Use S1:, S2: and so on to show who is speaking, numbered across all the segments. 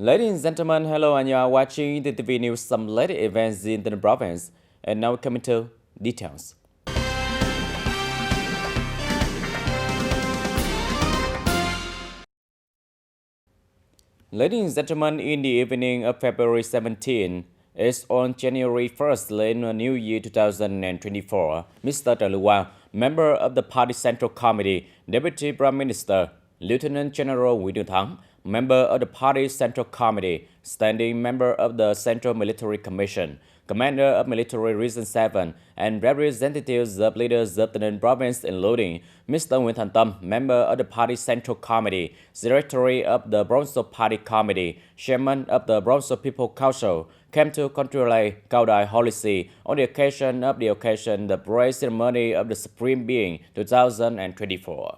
S1: Ladies and gentlemen, hello, and you are watching the TTV News, some latest events in the province. And now coming to details. Ladies and gentlemen, in the evening of February 17, it's on January 1st, in New Year 2024, Mr. Taluwa, member of the Party Central Committee, Deputy Prime Minister, Lieutenant General Wee Thang, member of the Party Central Committee, standing member of the Central Military Commission, commander of Military Region 7, and representatives of leaders of the province, including Mr. Wee Thang, member of the Party Central Committee, secretary of the Bronzo Party Committee, chairman of the Bronzo People Council, came to congratulate Cao Dai Holy See on the occasion of the praise ceremony of the Supreme Being 2024.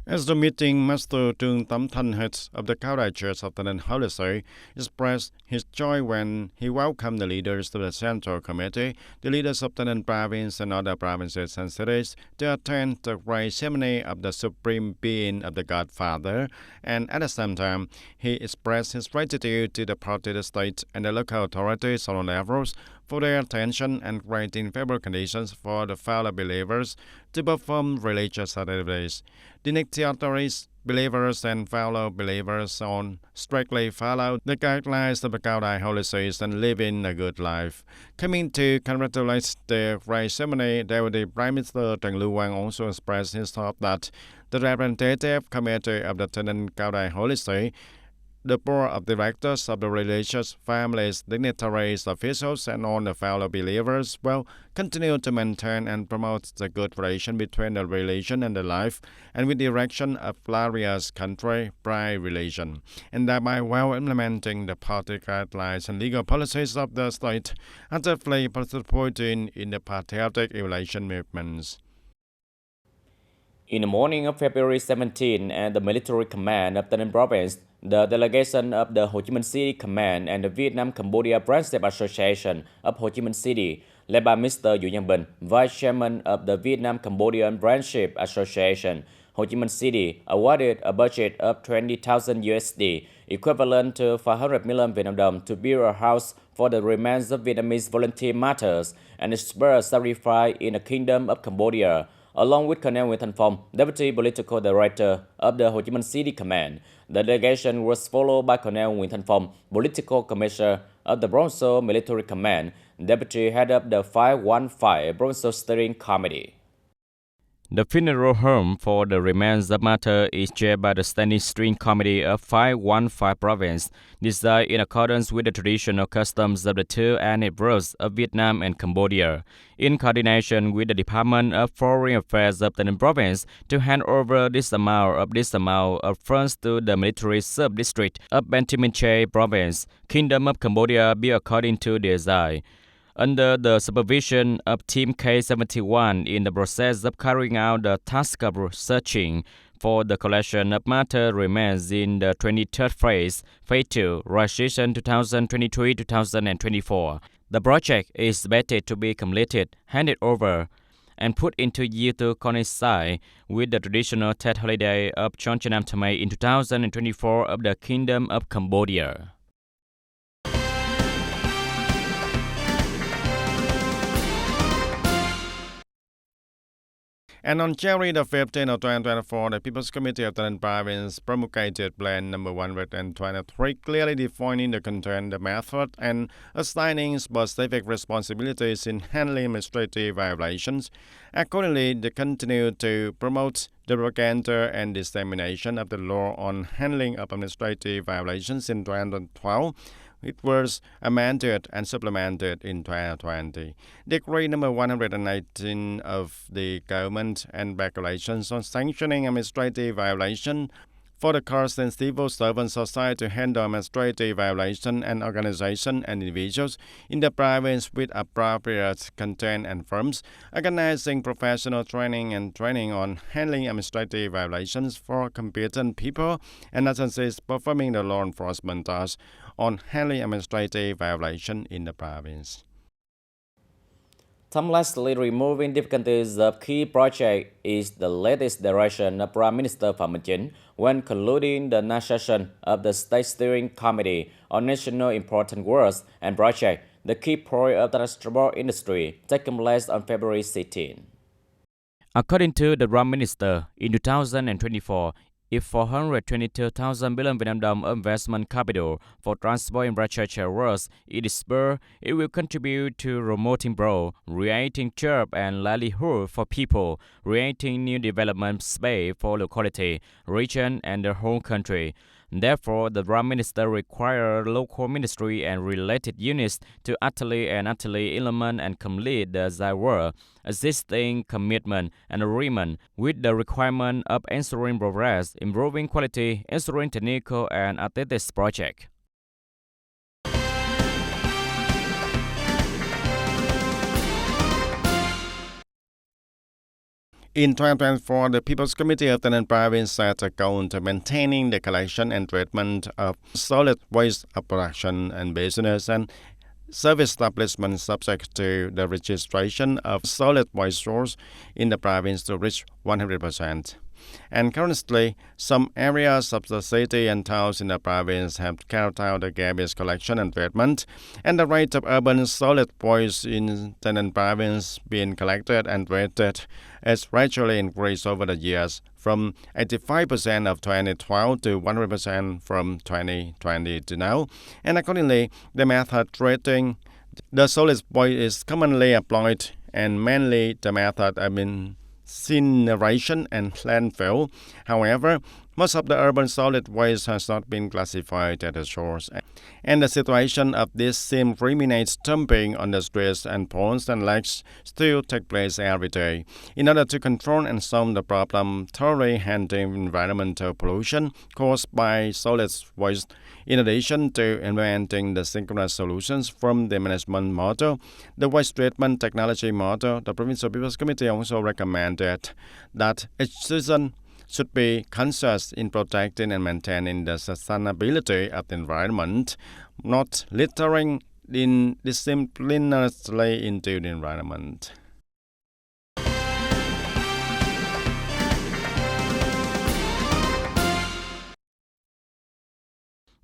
S2: As the meeting, Master Trương Tấm Thanh, head of the Cao Dai Church of the Holy See, expressed his joy when he welcomed the leaders of the Central Committee, the leaders of the province and other provinces and cities to attend the great ceremony of the Supreme Being of the Godfather, and at the same time, he expressed his gratitude to the party, the state, and the local authorities on all levels for their attention and creating favorable conditions for the fellow believers to perform religious activities. Dignitaries, believers, and fellow believers on strictly follow the guidelines of the Cao Dai Holy See and living a good life. Coming to congratulate the great ceremony, Deputy Prime Minister Trần Lưu Quang also expressed his hope that the representative committee of the Cao Dai Holy See, the board of directors of the religious families, dignitaries, officials, and all the fellow believers will continue to maintain and promote the good relation between the religion and the life, and with the erection of glorious country pride religion, and thereby well implementing the party guidelines and legal policies of the state, actively participating in the patriotic election movements.
S1: In the morning of February 17, at the military command of Tân Province, the delegation of the Ho Chi Minh City Command and the Vietnam-Cambodia Friendship Association of Ho Chi Minh City, led by Mr. Yu Yang Bình, Vice Chairman of the Vietnam-Cambodian Friendship Association, Ho Chi Minh City awarded a budget of 20,000 USD, equivalent to 500 million Vietnam dong, to build a house for the remains of Vietnamese volunteer martyrs and disperse sacrifice in the Kingdom of Cambodia. Along with Colonel Wee Thang, Deputy Political Director of the Ho Chi Minh City Command, the delegation was followed by Colonel Wee Thang, Political Commissioner of the Bronzo Military Command, Deputy Head of the 515 Bronzo Steering Committee. The funeral home for the remains of martyrs is chaired by the Standing Steering Committee of 515 Province, designed in accordance with the traditional customs of the two neighbors of Vietnam and Cambodia, in coordination with the Department of Foreign Affairs of the Province, to hand over this amount of funds to the military sub-district of Ban Thi Minh Chey Province, Kingdom of Cambodia, be according to design. Under the supervision of Team K71 in the process of carrying out the task of searching for the collection of martyr remains in the 23rd phase, Phase 2, Registration 2023-2024. The project is expected to be completed, handed over, and put into use to coincide with the traditional Tet holiday of Chon Nam Thmai in 2024 of the Kingdom of Cambodia.
S2: And on January the 15th of 2024, the People's Committee of the Province promulgated Plan number 123, clearly defining the content, the method, and assigning specific responsibilities in handling administrative violations. Accordingly, they continue to promote the propaganda and dissemination of the law on handling of administrative violations in 2012. It was amended and supplemented in 2020. Decree number 119 of the government and regulations on sanctioning administrative violation for the courts and civil servant society to handle administrative violation and organization and individuals in the province with appropriate content and firms, organizing professional training and training on handling administrative violations for competent people and agencies performing the law enforcement tasks on handling administrative violation in the province.
S1: seamlessly removing difficulties of key project is the latest direction of Prime Minister Phạm Minh Chính when concluding the next session of the State Steering Committee on National Important Works and Projects, the key point of the transport industry, taking place on February 16. According to the Prime Minister, in 2024, if 422,000 billion Vietnam dong of investment capital for transport infrastructure works is disbursed, it will contribute to promoting growth, creating jobs and livelihood for people, creating new development space for locality, region, and the whole country. Therefore, the Prime Minister requires local ministry and related units to utterly implement and complete the ZIWER existing commitment and agreement with the requirement of ensuring progress, improving quality, ensuring technical and artistic projects.
S2: In 2024, the People's Committee of the Province set a goal to maintaining the collection and treatment of solid waste of production and business and service establishments subject to the registration of solid waste source in the province to reach 100%. And currently, some areas of the city and towns in the province have carried out the garbage collection and treatment, and the rate of urban solid waste in the province being collected and treated has gradually increased over the years, from 85% of 2012 to 100% from 2020 to now. And accordingly, the method treating the solid waste is commonly employed, and mainly the method incineration and landfill. However, most of the urban solid waste has not been classified at the source, and the situation of this same criminates dumping on the streets and ponds and lakes still take place every day. In order to control and solve the problem, thoroughly handling environmental pollution caused by solid waste, in addition to implementing the synchronous solutions from the management model, the waste treatment technology model, the Provincial People's Committee also recommended that each citizen should be conscious in protecting and maintaining the sustainability of the environment, not littering indiscriminately into the environment.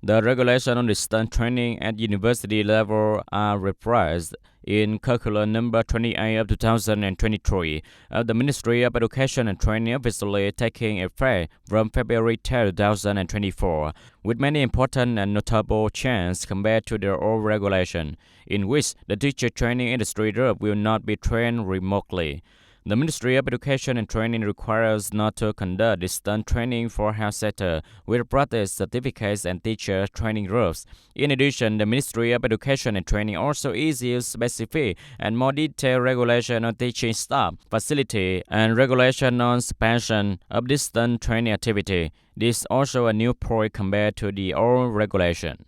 S1: The regulation on distance training at university level are reprised in Curriculum number 28 of 2023 of the Ministry of Education and Training officially taking effect from February 10, 2024, with many important and notable changes compared to the old regulation, in which the teacher training industry group will not be trained remotely. The Ministry of Education and Training requires not to conduct distance training for health sector with practice certificates and teacher training groups. In addition, the Ministry of Education and Training also issues specific and more detailed regulation on teaching staff, facility, and regulation on suspension of distance training activity. This is also a new point compared to the old regulation.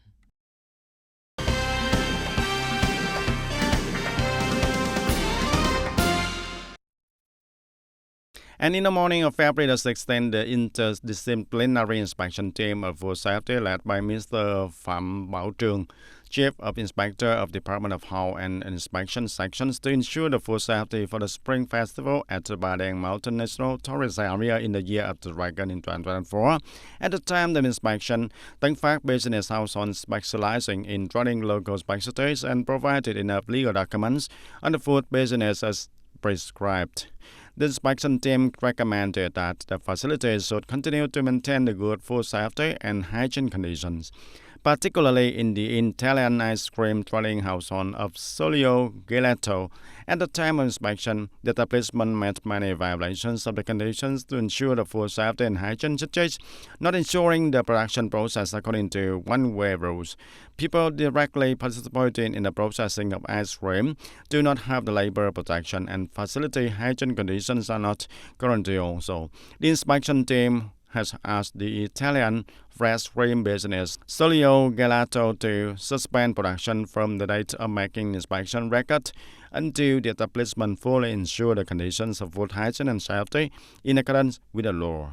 S2: And in the morning of February the 16th, the interdisciplinary inspection team of food safety led by Mr. Phạm Bảo Trường, Chief of Inspector of Department of Health and Inspection Sections, to ensure the food safety for the Spring Festival at the Ba Đen Mountain National Tourist Area in the Year of the Dragon in 2024. At the time of the inspection, Tân Phát Business House on specializing in running local specialties and provided enough legal documents on the food business as prescribed. The inspection team recommended that the facilities should continue to maintain the good food safety and hygiene conditions, particularly in the Italian ice cream trading house of Solio Gelato. At the time of inspection, the establishment met many violations of the conditions to ensure the food safety and hygiene, such as not ensuring the production process according to one-way rules. People directly participating in the processing of ice cream do not have the labor protection, and facility hygiene conditions are not guaranteed also. The inspection team has asked the Italian fresh cream business Solio Gelato to suspend production from the date of making inspection record until the establishment fully ensure the conditions of food hygiene and safety in accordance with the law.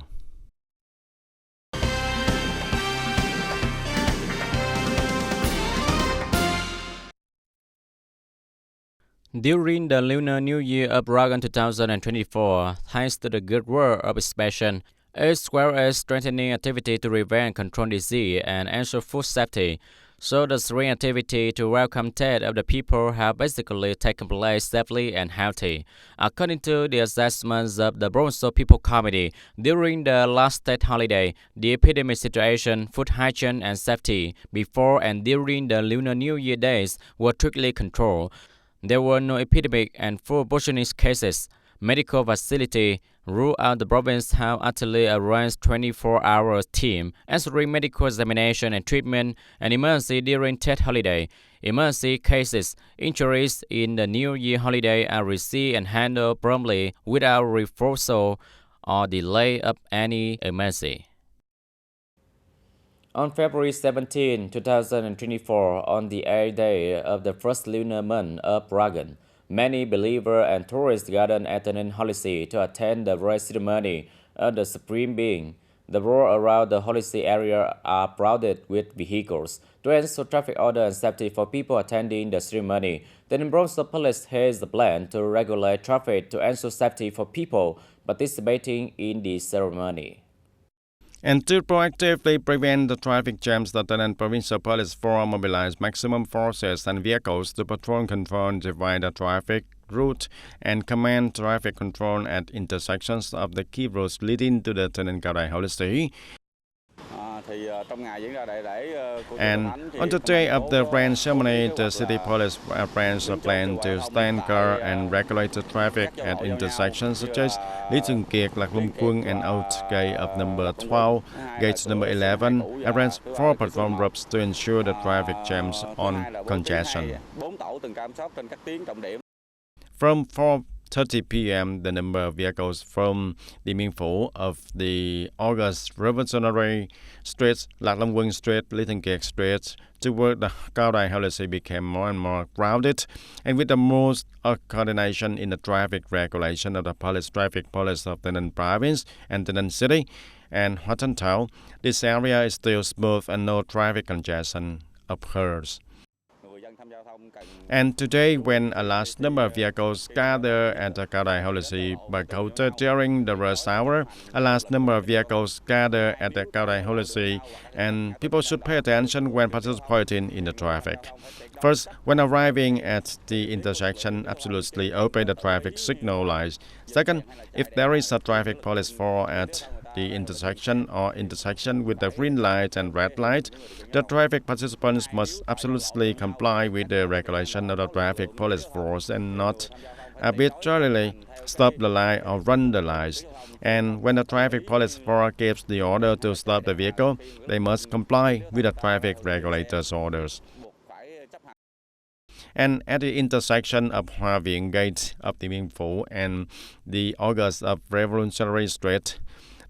S1: During the Lunar New Year of Dragon 2024, thanks to the good work of inspection, as well as strengthening activity to prevent and control disease and ensure food safety, so the three activity to welcome Tet of the people have basically taken place safely and healthy. According to the assessments of the Bronzo People Committee, during the last Tet holiday, the epidemic situation, food hygiene and safety before and during the Lunar New Year days were strictly controlled. There were no epidemic and full poisonous cases. Medical facility ruled out the province have actually arranged 24-hour team answering medical examination and treatment and emergency during Tet holiday. Emergency cases, injuries in the New Year holiday are received and handled promptly without refusal or delay of any emergency. On February 17, 2024, on the 8th day of the first lunar month of Dragon, many believers and tourists gathered at the Holy See to attend the royal ceremony of the Supreme Being. The roads around the Holy See area are crowded with vehicles. To ensure traffic order and safety for people attending the ceremony, the Bronzo Police has a plan to regulate traffic to ensure safety for people participating in the ceremony.
S2: And to proactively prevent the traffic jams, the Taynan Provincial Police Force mobilized maximum forces and vehicles to patrol, control, and divide the traffic route and command traffic control at intersections of the key roads leading to the TayNinhTV Holy See. And on the day of the grand ceremony, the city police branch plan to stand guard and regulate the traffic at intersections such as Lý Thường Kiệt, Lạc Long Quân, and out gate of number 12, gate number 11, arrange 4 patrol groups to ensure the traffic jams on congestion. From 4:30 p.m., the number of vehicles from the Minh Phủ of the August Revolutionary Street, Lạc Long Quân Street, Lý Thường Kiệt Street toward the Cao Đài Holy See became more and more crowded, and with the most coordination in the traffic regulation of the traffic police of Taynan Province and Taynan City and Hoa Thanh Town, this area is still smooth and no traffic congestion occurs. And today, when a large number of vehicles gather at the Cao Đài Holy See Pagoda during the rush hour, a large number of vehicles gather at the Cao Đài Holy See, and people should pay attention when participating in the traffic. First, when arriving at the intersection, absolutely obey the traffic signal lights. Second, if there is a traffic police force at the intersection or intersection with the green light and red light, the traffic participants must absolutely comply with the regulation of the traffic police force and not arbitrarily stop the light or run the lights. And when the traffic police force gives the order to stop the vehicle, they must comply with the traffic regulator's orders. And at the intersection of Hoa Viện Gate of the Minh Phủ and the August of Revolutionary Street,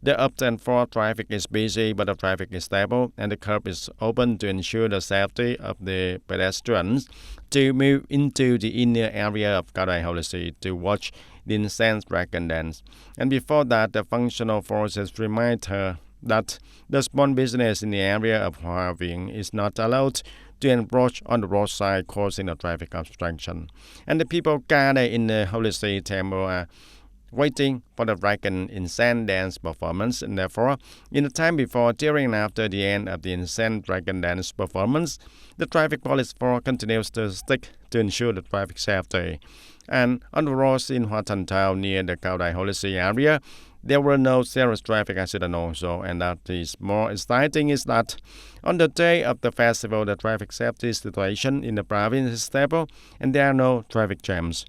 S2: the up and forward traffic is busy, but the traffic is stable, and the curb is open to ensure the safety of the pedestrians to move into the inner area of Cao Đài Holy See to watch the incense dragon dance. And before that, the functional forces remind her that the small business in the area of Hoa Viện is not allowed to encroach on the roadside, causing a traffic obstruction. And the people gathered in the Holy See temple are waiting for the dragon incense dance performance, and therefore, in the time before, during, and after the end of the incense dragon dance performance, the traffic police force continues to stick to ensure the traffic safety. And on the roads in Hoa Thanh Town near the Cao Đài Holy See area, there were no serious traffic accidents also, and that is more exciting is that on the day of the festival, the traffic safety situation in the province is stable, and there are no traffic jams.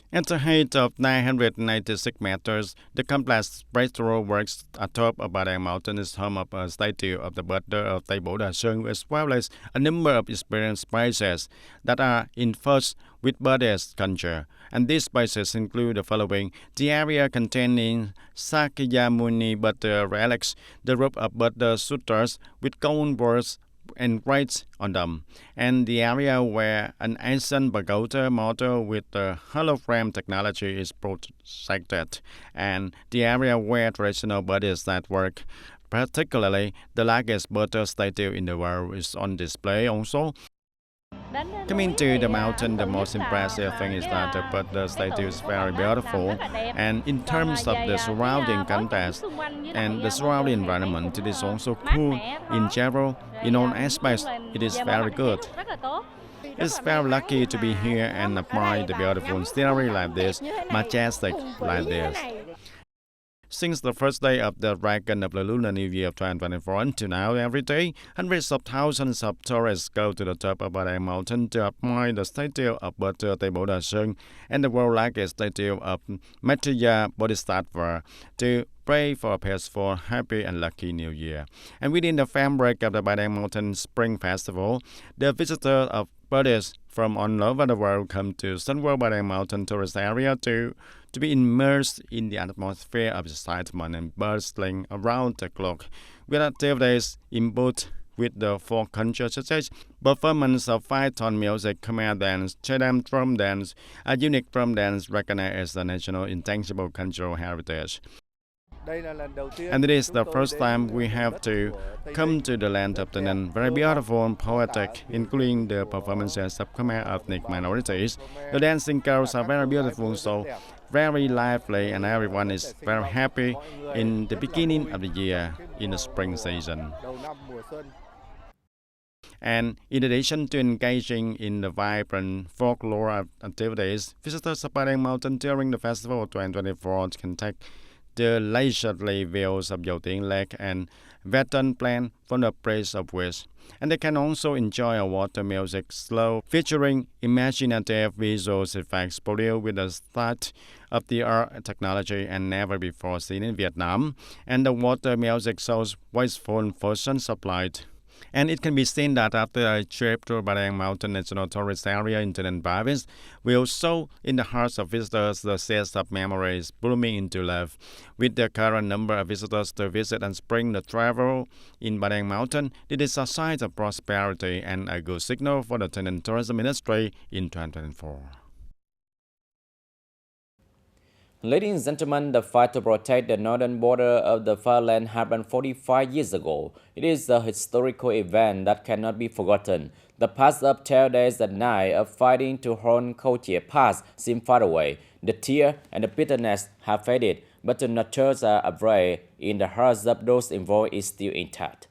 S2: At the height of 996 meters, the complex breakthrough works atop a Ba mountain is home of a statue of the birthday of Tây Bổ Đà Sơn, as well as a number of experienced spices that are infused with Buddhist culture. And these spices include the following: the area containing Sakyamuni Buddha relics, the rope of Buddha sutras with gold words engraved on them, and the area where an ancient pagoda model with the hologram technology is projected, and the area where traditional Buddhist artwork Particularly, the largest butter statue in the world is on display also. Coming to the mountain, the most impressive thing is that the butter statue is very beautiful, and in terms of the surrounding context and the surrounding environment, it is also cool in general. In all aspects, it is very good. It's very lucky to be here and admire the beautiful scenery like this, majestic like this. Since the first day of the reckoning of the Lunar New Year of 2024 until now, every day, hundreds of thousands of tourists go to the top of Badang Mountain to admire the statue of Buddha Tây Bồ Đà Sơn and the world's largest statue of Maitreya Bodhisattva to pray for a peaceful, happy, and lucky New Year. And within the fabric of the Badang Mountain Spring Festival, the visitors of Buddhists from all over the world come to Sunwell Badang Mountain tourist area to be immersed in the atmosphere of excitement and bustling around the clock, with activities input with the folk culture such as performance of five-tone music, Khmer dance, Chedam drum dance, a unique drum dance recognized as the national intangible cultural heritage. And it is the first time we have to come to the land of the Ninh, very beautiful and poetic, including the performances of Khmer ethnic minorities. The dancing girls are very beautiful, so very lively, and everyone is very happy in the beginning of the year in the spring season. And in addition to engaging in the vibrant folklore activities, visitors of Badang Mountain during the festival of 2024 can take the leisurely views of Dầu Tiếng Lake and Veton Plain from the place of wish. And they can also enjoy a water music slow featuring imaginative visual effects produced with the state-of-the-art technology and never before seen in Vietnam. And the water music shows wasteful fusion supplied. And it can be seen that after a trip to Badang Mountain National Tourist Area in Ninh Province will show in the hearts of visitors the seeds of memories blooming into life. With the current number of visitors to visit and spring the travel in Badang Mountain, it is a sign of prosperity and a good signal for the TayNinhTV tourism industry in 2024.
S1: Ladies and gentlemen, the fight to protect the northern border of the fatherland happened 45 years ago. It is a historical event that cannot be forgotten. The past of 12 days and nights of fighting to hold Khâu Chea Pass seem far away. The tear and the bitterness have faded, but the nurtures are afraid in the hearts of those involved is still intact.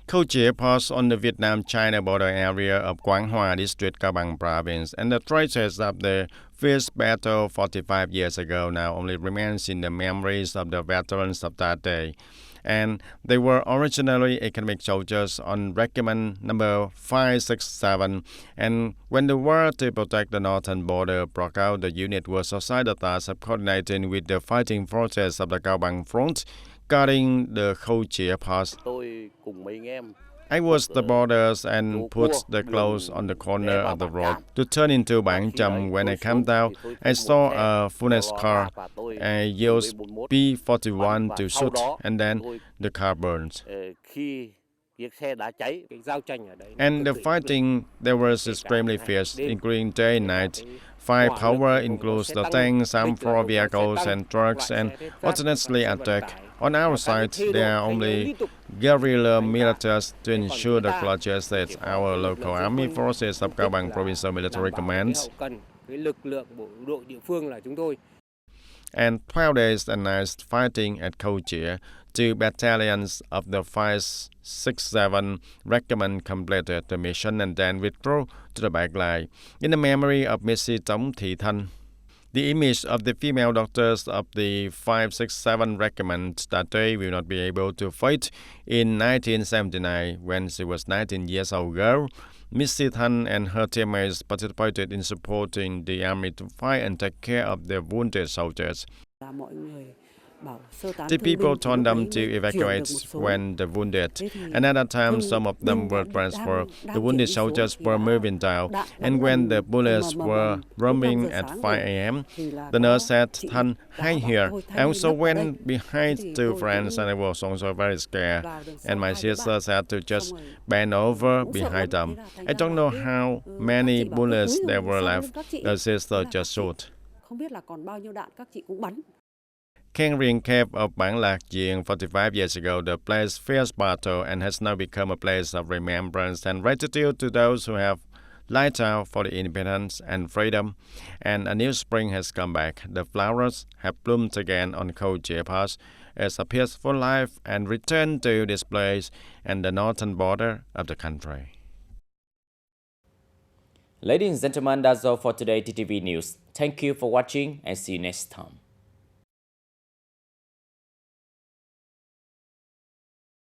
S2: Khâu Chea Pass on the Vietnam-China border area of Quang Hoa district, Cao Bằng province, and the traces of the fierce battle 45 years ago now only remains in the memories of the veterans of that day. And they were originally economic soldiers on Regiment number 567. And when the war to protect the northern border broke out, the unit was assigned the task of coordinating with the fighting forces of the Cao Bằng front, guarding the Khâu Chea Pass. I was the borders and put the clothes on the corner of the road to turn into Bang Cham. When I came down, I saw a furnace car. I used P41 to shoot, and then the car burns. And the fighting there was extremely fierce, including day and night. Firepower includes the tanks, armed for vehicles and trucks, and alternately attack. On our side, there are only guerrilla militias to ensure the logistics. Our local army forces of Cao Bằng Provincial Military Command. And 12 days and nights fighting at Khâu Chea, 2 battalions of the 567 Regiment completed the mission and then withdrew to the back line. In the memory of Mrs. Tống Thị Thanh, the image of the female doctors of the 567 Regiment that day will not be able to fight in 1979 when she was 19 years old girl. Mrs. Thanh and her teammates participated in supporting the army to fight and take care of their wounded soldiers. The people told them to evacuate when the wounded, and at that time some of them were transferred. The wounded soldiers were moving down, and when the bullets were roaming at 5 a.m., the nurse said, "Thanh, hide here." I also went behind 2 friends, and I was also very scared. And my sister said to just bend over behind them. I don't know how many bullets there were left. The sister just shoot. King Ring Cave of Bangladesh 45 years ago, the place fierce battle and has now become a place of remembrance and gratitude to those who have light out for the independence and freedom, and a new spring has come back. The flowers have bloomed again on Koje Pass as a peaceful life and return to this place and the northern border of the country.
S1: Ladies and gentlemen, that's all for today TTV News. Thank you for watching and see you next time.